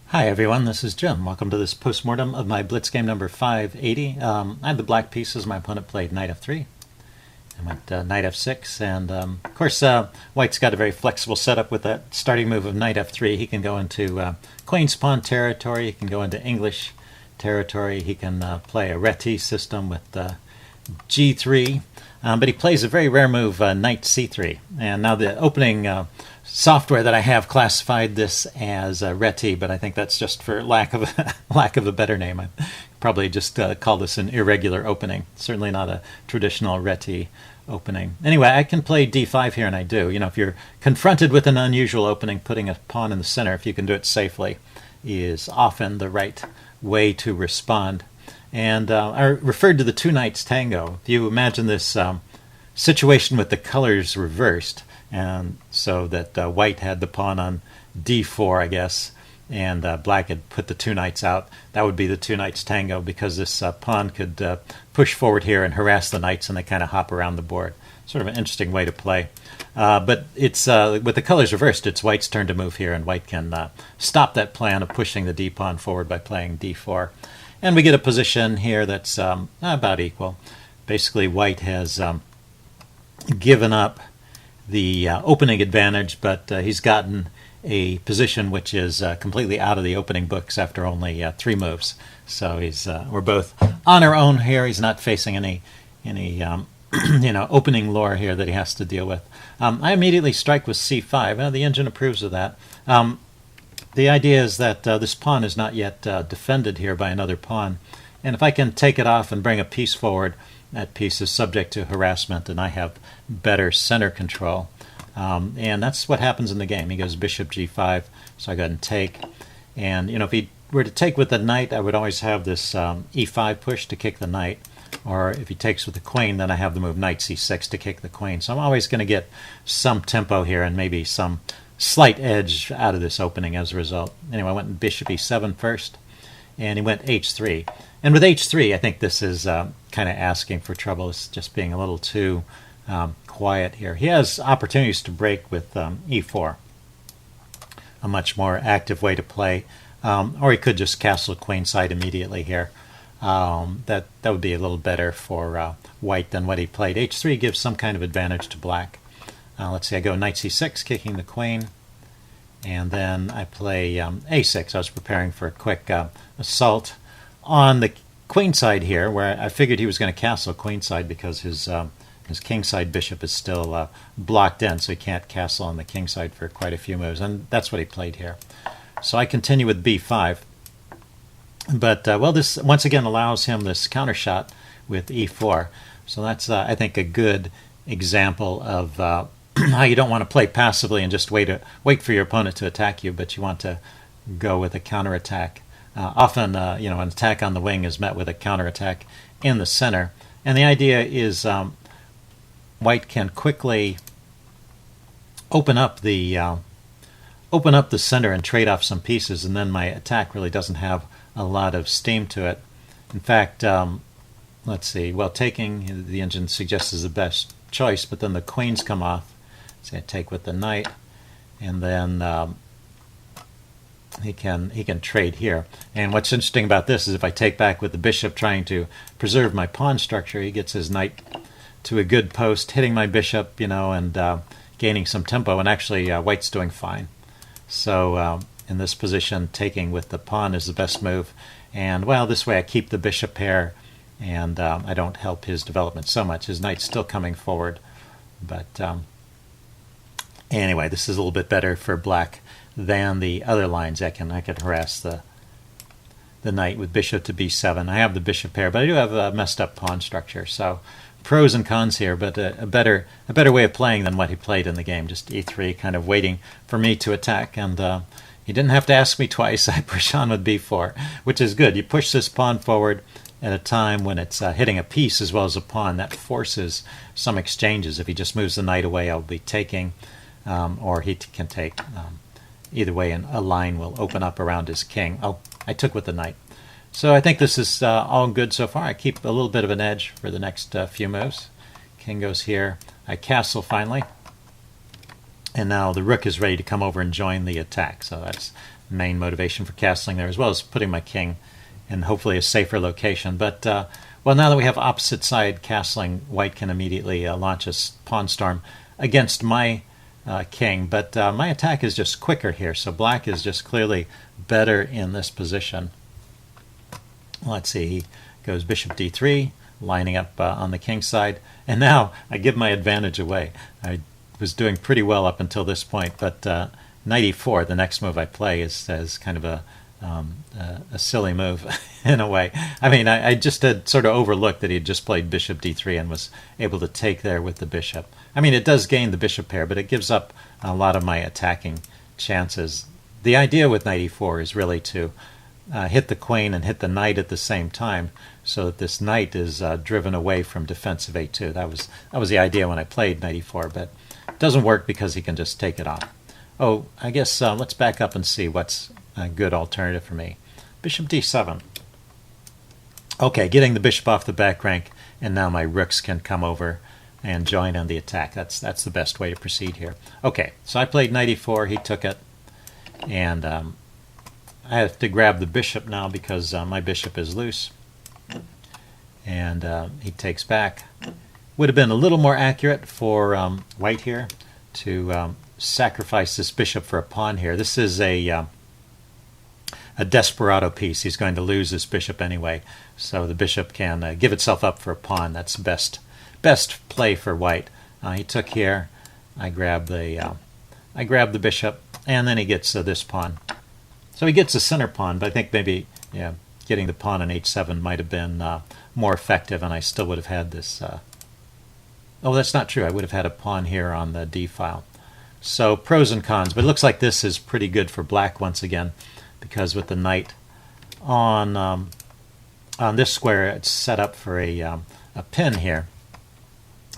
Hi everyone, this is Jim. Welcome to this postmortem of my Blitz game number 580. I had the black pieces. My opponent played knight f3. I went knight f6, and of course white's got a very flexible setup with that starting move of knight f3. He can go into queen's pawn territory, he can go into English territory, he can play a Reti system with g3, but he plays a very rare move, knight c3. And now the opening software that I have classified this as Reti, but I think that's just for lack of a better name. I probably just call this an irregular opening. Certainly not a traditional Reti opening. Anyway, I can play d5 here, and I do. You know, if you're confronted with an unusual opening, putting a pawn in the center, if you can do it safely, is often the right way to respond. And I referred to the two knights tango. If you imagine this situation with the colors reversed, and so that white had the pawn on d4, I guess, and black had put the two knights out, that would be the two knights tango, because this pawn could push forward here and harass the knights, and they kind of hop around the board. Sort of an interesting way to play. But it's with the colors reversed, it's white's turn to move here, and white can stop that plan of pushing the d pawn forward by playing d4. And we get a position here that's about equal. Basically, white has given up the opening advantage, but he's gotten a position which is completely out of the opening books after only 3 moves. So we're both on our own here. He's not facing any opening lore here that he has to deal with. I immediately strike with c5. The engine approves of that. The idea is that this pawn is not yet defended here by another pawn, and if I can take it off and bring a piece forward, that piece is subject to harassment, and I have better center control. And that's what happens in the game. He goes bishop g5, so I go ahead and take. And if he were to take with the knight, I would always have this e5 push to kick the knight. Or if he takes with the queen, then I have the move knight c6 to kick the queen. So I'm always going to get some tempo here and maybe some slight edge out of this opening as a result. Anyway, I went bishop e7 first, and he went h3. And with h3, I think this is kind of asking for trouble. It's just being a little too quiet here. He has opportunities to break with e4, a much more active way to play. Or he could just castle queenside immediately here. That would be a little better for white than what he played. h3 gives some kind of advantage to black. Let's see, I go knight c6, kicking the queen. And then I play a6. I was preparing for a quick assault on the queenside here, where I figured he was going to castle queenside because his kingside bishop is still blocked in, so he can't castle on the kingside for quite a few moves, and that's what he played here. So I continue with b5, but this once again allows him this counter shot with e4. So that's I think a good example of how you don't want to play passively and just wait for your opponent to attack you, but you want to go with a counterattack. Often, an attack on the wing is met with a counterattack in the center, and the idea is white can quickly open up the center and trade off some pieces, and then my attack really doesn't have a lot of steam to it. In fact, let's see. Well, taking the engine suggests is the best choice, but then the queens come off. So I take with the knight, and then he can trade here. And what's interesting about this is if I take back with the bishop trying to preserve my pawn structure, he gets his knight to a good post, hitting my bishop, and gaining some tempo. And actually, white's doing fine. So in this position, taking with the pawn is the best move. And well, this way I keep the bishop pair, and I don't help his development so much. His knight's still coming forward, but anyway, this is a little bit better for black than the other lines. I can harass the knight with bishop to b7. I have the bishop pair, but I do have a messed up pawn structure. So pros and cons here, but a better way of playing than what he played in the game. Just e3, kind of waiting for me to attack, and he didn't have to ask me twice. I push on with b4, which is good. You push this pawn forward at a time when it's hitting a piece as well as a pawn. That forces some exchanges. If he just moves the knight away, I'll be taking, or he can take. Either way, a line will open up around his king. Oh, I took with the knight. So I think this is all good so far. I keep a little bit of an edge for the next few moves. King goes here. I castle finally. And now the rook is ready to come over and join the attack. So main motivation for castling there, as well as putting my king in hopefully a safer location. But well, now that we have opposite side castling, white can immediately launch a pawn storm against my king. But my attack is just quicker here, so black is just clearly better in this position. Let's see, he goes bishop d3, lining up on the king side, and now I give my advantage away. I was doing pretty well up until this point, but knight e4, the next move I play, is kind of a silly move in a way. I mean, I just had sort of overlooked that he had just played bishop d3 and was able to take there with the bishop. I mean, it does gain the bishop pair, but it gives up a lot of my attacking chances. The idea with knight e4 is really to hit the queen and hit the knight at the same time, so that this knight is driven away from defensive a2. That was the idea when I played knight e4, but it doesn't work because he can just take it off. Oh, I guess let's back up and see what's a good alternative for me. Bishop d7. Okay, getting the bishop off the back rank, and now my rooks can come over and join on the attack. That's the best way to proceed here. Okay, so I played knight e4, he took it, and I have to grab the bishop now because my bishop is loose, and he takes back. Would have been a little more accurate for white here to sacrifice this bishop for a pawn here. This is a desperado piece. He's going to lose this bishop anyway, so the bishop can give itself up for a pawn. That's best play for white. He took here. I grab the bishop, and then he gets this pawn. So he gets a center pawn, but I think maybe getting the pawn on h7 might have been more effective, and I still would have had this. Oh, that's not true. I would have had a pawn here on the d file. So pros and cons, but it looks like this is pretty good for black once again, because with the knight on this square, it's set up for a pin here.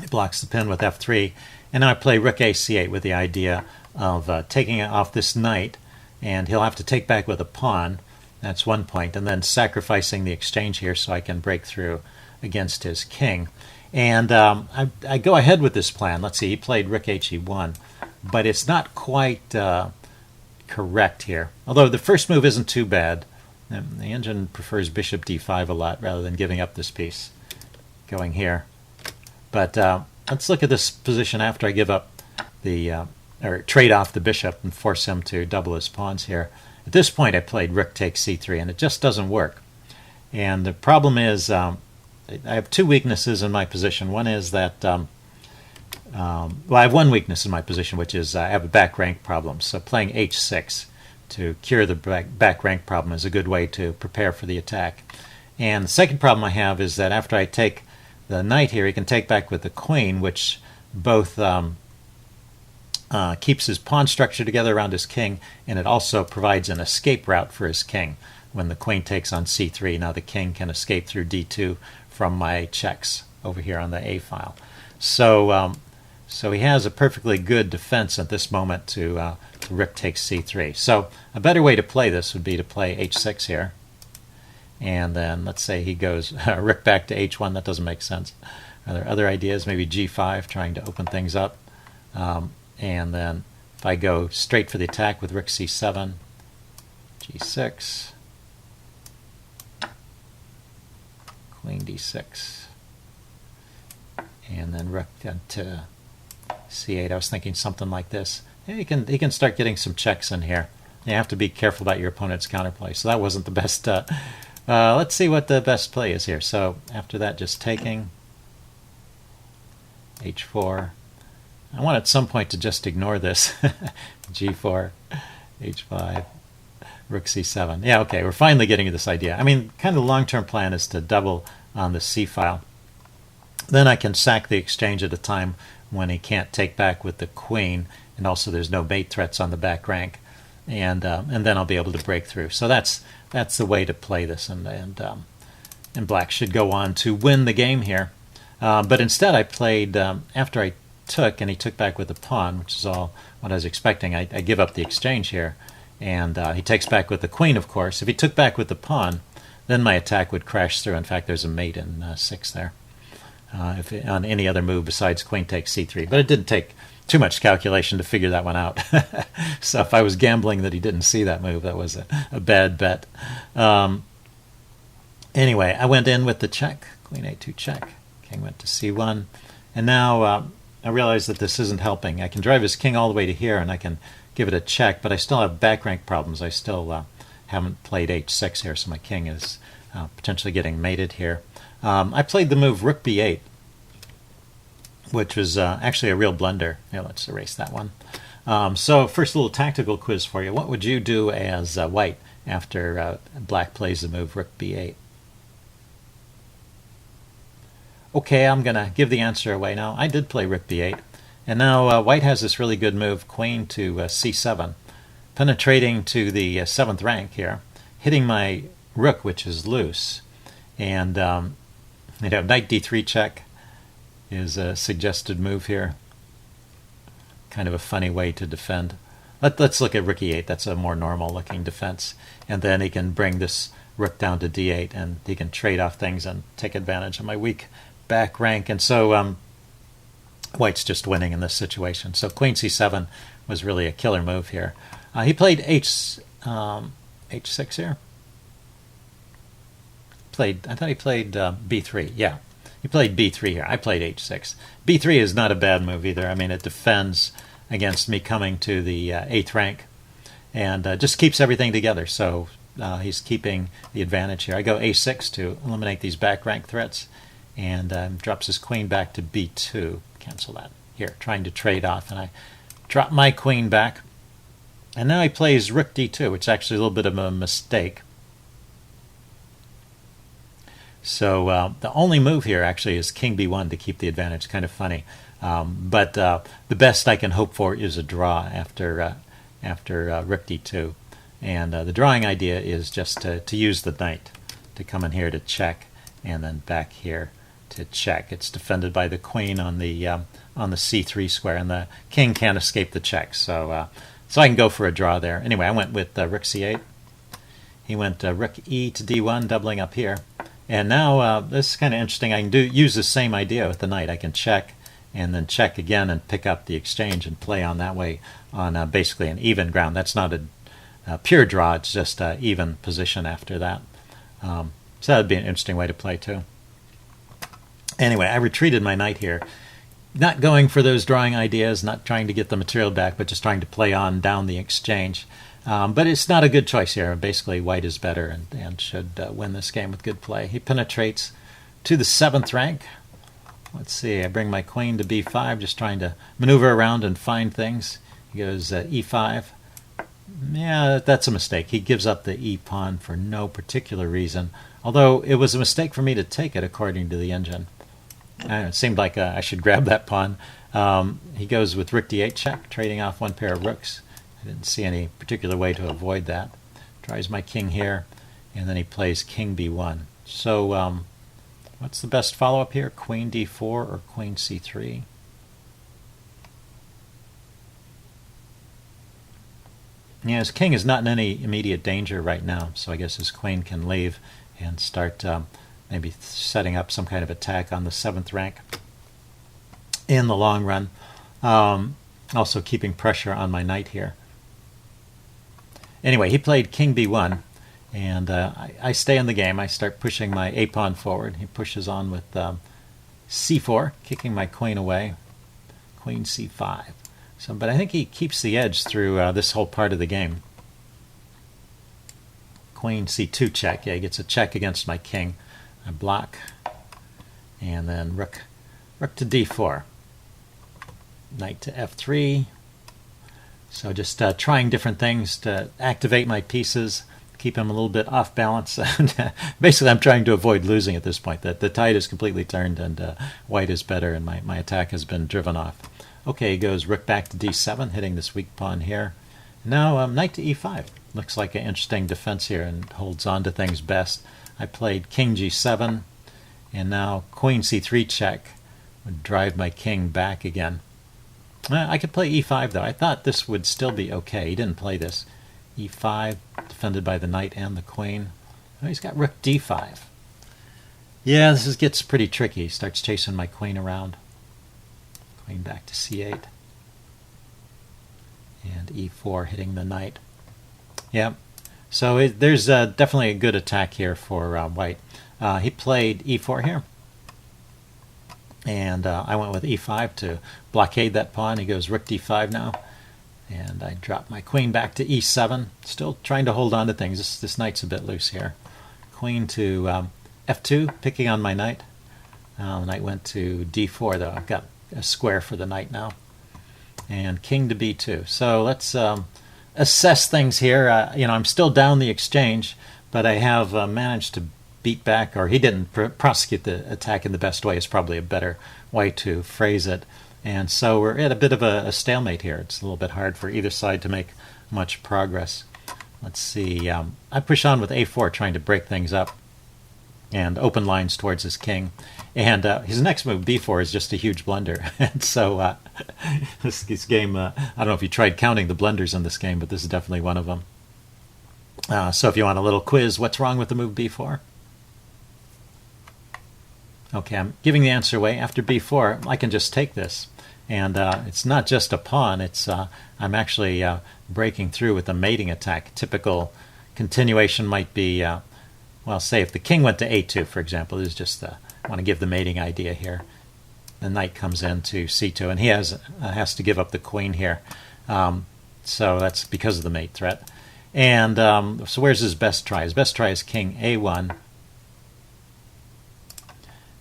It blocks the pin with f3, and now I play rook a c8 with the idea of taking it off this knight, and he'll have to take back with a pawn. That's one point, and then sacrificing the exchange here so I can break through against his king. And I go ahead with this plan. Let's see, he played rook he1, but it's not quite correct here. Although the first move isn't too bad. The engine prefers bishop d5 a lot rather than giving up this piece, going here. But let's look at this position after I give up the or trade off the bishop and force him to double his pawns here. At this point, I played rook takes c3, and it just doesn't work. And the problem is, I have two weaknesses in my position. One is that, well, I have one weakness in my position, which is I have a back rank problem. So playing h6 to cure the back rank problem is a good way to prepare for the attack. And the second problem I have is that after I take the knight here, he can take back with the queen, which both keeps his pawn structure together around his king, and it also provides an escape route for his king. When the queen takes on c3, now the king can escape through d2 from my checks over here on the a file. So so he has a perfectly good defense at this moment to rook takes c3. So a better way to play this would be to play h6 here. And then let's say he goes rook back to h1. That doesn't make sense. Are there other ideas? Maybe g5, trying to open things up. And then if I go straight for the attack with rook c7, g6, queen d6, and then rook to c8. I was thinking something like this. Yeah, he can start getting some checks in here. You have to be careful about your opponent's counterplay. So that wasn't the best. Let's see what the best play is here. So after that, just taking h4. I want at some point to just ignore this. g4, h5, rook c7. Yeah, okay, we're finally getting to this idea. I mean, kind of the long-term plan is to double on the c file. Then I can sack the exchange at a time when he can't take back with the queen, and also there's no mate threats on the back rank, and then I'll be able to break through. So that's the way to play this, and black should go on to win the game here. But instead I played, after I took, and he took back with the pawn, which is all what I was expecting. I give up the exchange here, and he takes back with the queen, of course. If he took back with the pawn, then my attack would crash through. In fact, there's a mate in 6 there, on any other move besides queen takes c3. But it didn't take too much calculation to figure that one out. So if I was gambling that he didn't see that move, that was a bad bet. Anyway, I went in with the check, queen a2 check. King went to c1. And now I realize that this isn't helping. I can drive his king all the way to here, and I can give it a check, but I still have back rank problems. I still haven't played h6 here, so my king is potentially getting mated here. I played the move rook b8, which was actually a real blunder. Here, let's erase that one. So first little tactical quiz for you. What would you do as white after black plays the move rook b8? Okay, I'm going to give the answer away now. I did play rook b8. And now white has this really good move, queen to c7, penetrating to the 7th rank here, hitting my rook, which is loose. And knight d3 check is a suggested move here. Kind of a funny way to defend. Let's look at rook e8. That's a more normal looking defense. And then he can bring this rook down to d8, and he can trade off things and take advantage of my weak back rank. And so white's just winning in this situation. So queen c7 was really a killer move here. He played h6 here. I thought he played b3. Yeah, he played b3 here. I played h6. b3 is not a bad move either. I mean, it defends against me coming to the 8th rank, and just keeps everything together. So he's keeping the advantage here. I go a6 to eliminate these back rank threats, and drops his queen back to b2. Cancel that. Here, trying to trade off, and I drop my queen back. And now he plays rook d2, which is actually a little bit of a mistake. So the only move here actually is king b1 to keep the advantage. Kind of funny. But the best I can hope for is a draw after rook d2. And the drawing idea is just to use the knight to come in here to check, and then back here to check. It's defended by the queen on the c3 square, and the king can't escape the check. So I can go for a draw there. Anyway, I went with rook c8. He went rook e to d1, doubling up here. And now this is kind of interesting. I can use the same idea with the knight. I can check and then check again and pick up the exchange and play on that way on basically an even ground. That's not a pure draw. It's just an even position after that. So that would be an interesting way to play too. Anyway, I retreated my knight here, not going for those drawing ideas, not trying to get the material back, but just trying to play on down the exchange. But it's not a good choice here. Basically, white is better and should win this game with good play. He penetrates to the 7th rank. Let's see, I bring my queen to b5, just trying to maneuver around and find things. He goes e5. Yeah, that's a mistake. He gives up the e pawn for no particular reason, although it was a mistake for me to take it according to the engine. It seemed like I should grab that pawn. He goes with rook d8 check, trading off one pair of rooks. I didn't see any particular way to avoid that. Tries my king here, and then he plays king b1. So what's the best follow-up here? Queen d4 or queen c3? Yeah, his king is not in any immediate danger right now, so I guess his queen can leave and start maybe setting up some kind of attack on the 7th rank in the long run. Also keeping pressure on my knight here. Anyway, he played king b1, and I stay in the game. I start pushing my a-pawn forward. He pushes on with c4, kicking my queen away. Queen c5. But I think he keeps the edge through this whole part of the game. Queen c2 check. Yeah, he gets a check against my king. I block, and then rook to d4. Knight to f3. So just trying different things to activate my pieces, keep him a little bit off balance. Basically, I'm trying to avoid losing at this point. The tide is completely turned, and white is better, and my attack has been driven off. Okay, he goes rook back to d7, hitting this weak pawn here. Now knight to e5. Looks like an interesting defense here and holds on to things best. I played king g7, and now queen c3 check would drive my king back again. I could play e5 though. I thought this would still be okay. He didn't play this. e5, defended by the knight and the queen. Oh, he's got rook d5. Yeah, this gets pretty tricky. He starts chasing my queen around. Queen back to c8. and e4 hitting the knight. Yeah, so there's definitely a good attack here for white. He played e4 here, and I went with e5 to blockade that pawn. He goes rook d5 now, and I drop my queen back to e7, still trying to hold on to things. This knight's a bit loose here. Queen to f2, picking on my knight. The knight went to d4, though. I've got a square for the knight now. And king to b2. So let's assess things here. I'm still down the exchange, but I have managed to beat back, or he didn't prosecute the attack in the best way is probably a better way to phrase it. And so we're at a bit of a stalemate here. It's a little bit hard for either side to make much progress. Let's see. I push on with a4, trying to break things up and open lines towards his king. And his next move, b4, is just a huge blunder. And so this game, I don't know if you tried counting the blunders in this game, but this is definitely one of them. So if you want a little quiz, what's wrong with the move b4? Okay, I'm giving the answer away. After b4, I can just take this. And it's not just a pawn. It's I'm actually breaking through with a mating attack. Typical continuation might be, well, say if the king went to a2, for example. This is just I want to give the mating idea here. The knight comes into c2, and he has to give up the queen here. So that's because of the mate threat. And so where's his best try? His best try is king a1,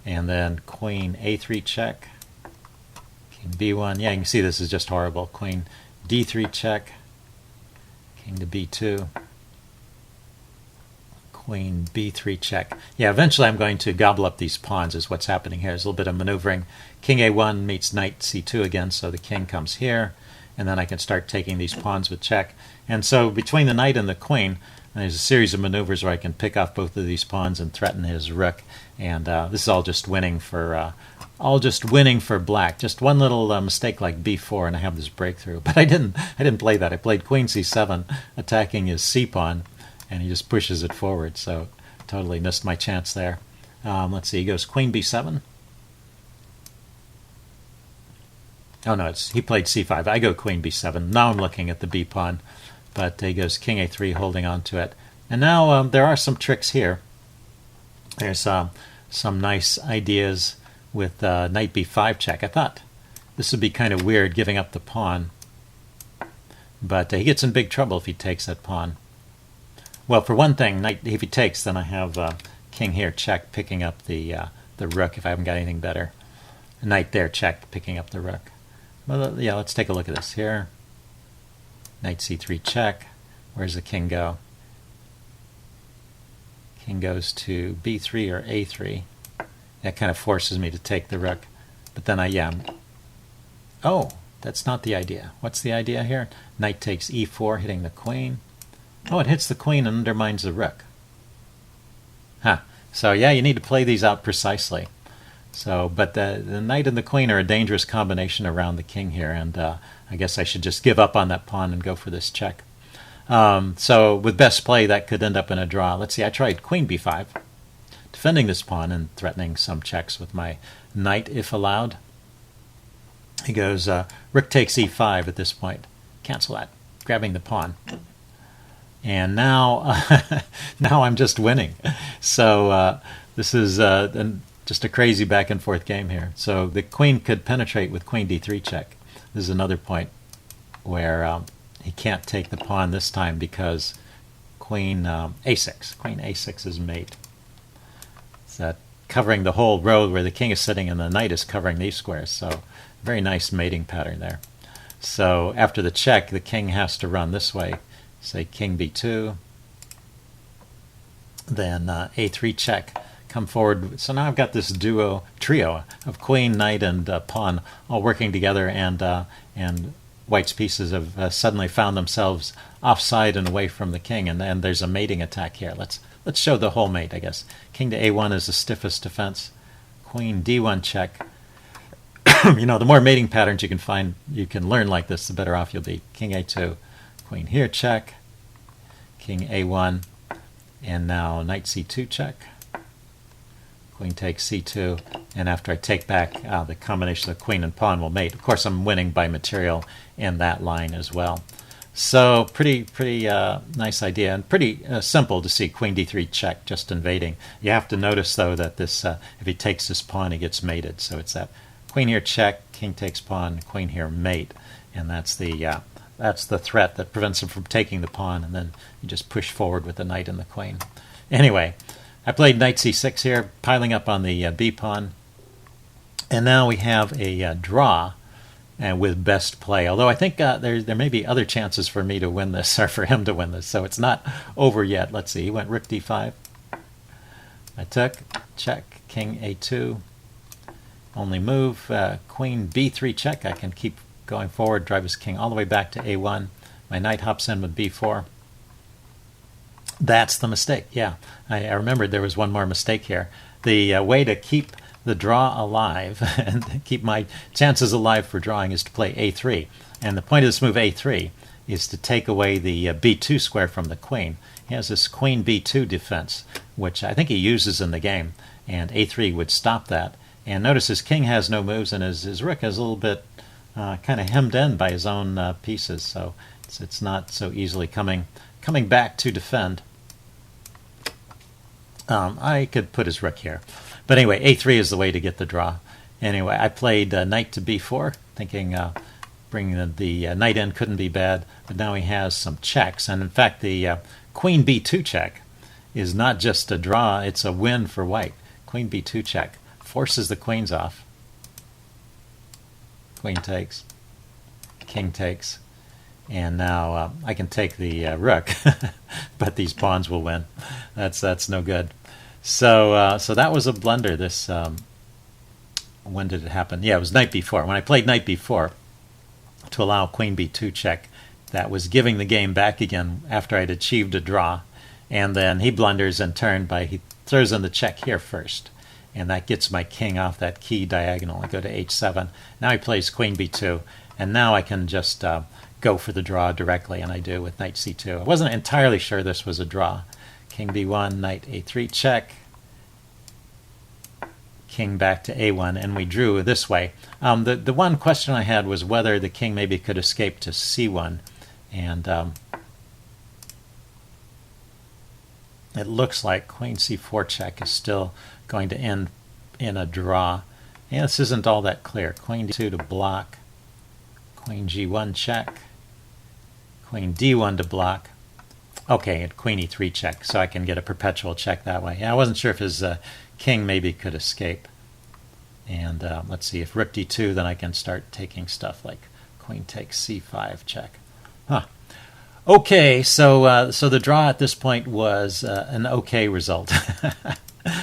and then queen a3 check, king b1. Yeah, you can see this is just horrible. Queen d3 check, king to b2, queen b3 check. Yeah, eventually I'm going to gobble up these pawns is what's happening here. There's a little bit of maneuvering. King a1 meets knight c2 again, so the king comes here, and then I can start taking these pawns with check. And so between the knight and the queen, there's a series of maneuvers where I can pick off both of these pawns and threaten his rook. And this is all just winning for black. Just one little mistake like b4, and I have this breakthrough. But I didn't play that. I played queen c7, attacking his c pawn, and he just pushes it forward. So totally missed my chance there. Let's see. He goes queen b7. Oh no, he played c5. I go queen b7. Now I'm looking at the b pawn, but he goes king a3, holding on to it. And now there are some tricks here. There's some nice ideas with knight b5 check. I thought this would be kind of weird, giving up the pawn, but he gets in big trouble if he takes that pawn. Well, for one thing, if he takes, then I have king here check, picking up the rook if I haven't got anything better. Knight there check, picking up the rook. Well, yeah, let's take a look at this here. Knight c3 check. Where's the king go? King goes to b3 or a3. That kind of forces me to take the rook. But then oh, that's not the idea. What's the idea here? Knight takes e4, hitting the queen. Oh, it hits the queen and undermines the rook. Huh. So yeah, you need to play these out precisely. So, but the knight and the queen are a dangerous combination around the king here, and I guess I should just give up on that pawn and go for this check. So with best play, that could end up in a draw. Let's see, I tried queen b5, defending this pawn and threatening some checks with my knight if allowed. He goes rook takes e5 at this point. Cancel that, grabbing the pawn. And now, now I'm just winning. So this is just a crazy back and forth game here. So the queen could penetrate with queen d3 check. This is another point where he can't take the pawn this time because queen a6. Queen a6 is mate. It's covering the whole row where the king is sitting and the knight is covering these squares. So very nice mating pattern there. So after the check, the king has to run this way. Say king b2, then a3 check, come forward. So now I've got this trio of queen, knight, and pawn all working together, and white's pieces have suddenly found themselves offside and away from the king, and then there's a mating attack here. Let's show the whole mate, I guess. King to a1 is the stiffest defense. Queen d1 check. The more mating patterns you can find, you can learn like this, the better off you'll be. King a2. Queen here check, king a1, and now knight c2 check, queen takes c2, and after I take back, the combination of queen and pawn will mate. Of course, I'm winning by material in that line as well. So pretty nice idea, and pretty simple to see queen d3 check, just invading. You have to notice though that this if he takes this pawn, he gets mated. So it's that queen here check, king takes pawn, queen here mate, and that's the threat that prevents him from taking the pawn, and then you just push forward with the knight and the queen. Anyway, I played knight c6 here, piling up on the b pawn, and now we have a draw. And with best play, although I think there may be other chances for me to win this, or for him to win this, so it's not over yet. Let's see, he went rook d5. I took, check, king a2. Only move, queen b3 check. I can keep going forward, drive his king all the way back to a1. My knight hops in with b4. That's the mistake, yeah. I remembered there was one more mistake here. The way to keep the draw alive and keep my chances alive for drawing is to play a3. And the point of this move a3 is to take away the b2 square from the queen. He has this queen b2 defense, which I think he uses in the game, and a3 would stop that. And notice his king has no moves, and his rook is a little bit kind of hemmed in by his own pieces, so it's not so easily coming back to defend. I could put his rook here. But anyway, a3 is the way to get the draw. Anyway, I played knight to b4, thinking bringing the knight in couldn't be bad, but now he has some checks. And in fact, the queen b2 check is not just a draw, it's a win for white. Queen b2 check forces the queens off. Queen takes, king takes, and now I can take the rook, but these pawns will win. That's no good. So that was a blunder. This when did it happen? Yeah, it was knight b4. When I played knight b4 to allow queen b2 check, that was giving the game back again after I'd achieved a draw. And then he blunders in turn by he throws in the check here first, and that gets my king off that key diagonal. I go to h7. Now he plays queen b2, and now I can just go for the draw directly, and I do with knight c2. I wasn't entirely sure this was a draw. King b1, knight a3 check, king back to a1, and we drew this way. The one question I had was whether the king maybe could escape to c1, and it looks like queen c4 check is still going to end in a draw. And this isn't all that clear. Queen d2 to block, queen g1 check, queen d1 to block. Okay, and queen e3 check, so I can get a perpetual check that way. Yeah, I wasn't sure if his king maybe could escape. And let's see, if rook d2, then I can start taking stuff like queen takes c5 check. Huh. Okay, so the draw at this point was an okay result.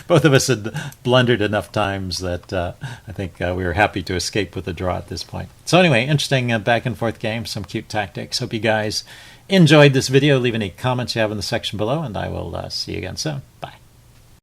Both of us had blundered enough times that I think we were happy to escape with the draw at this point. So anyway, interesting back and forth game, some cute tactics. Hope you guys enjoyed this video. Leave any comments you have in the section below, and I will see you again soon. Bye.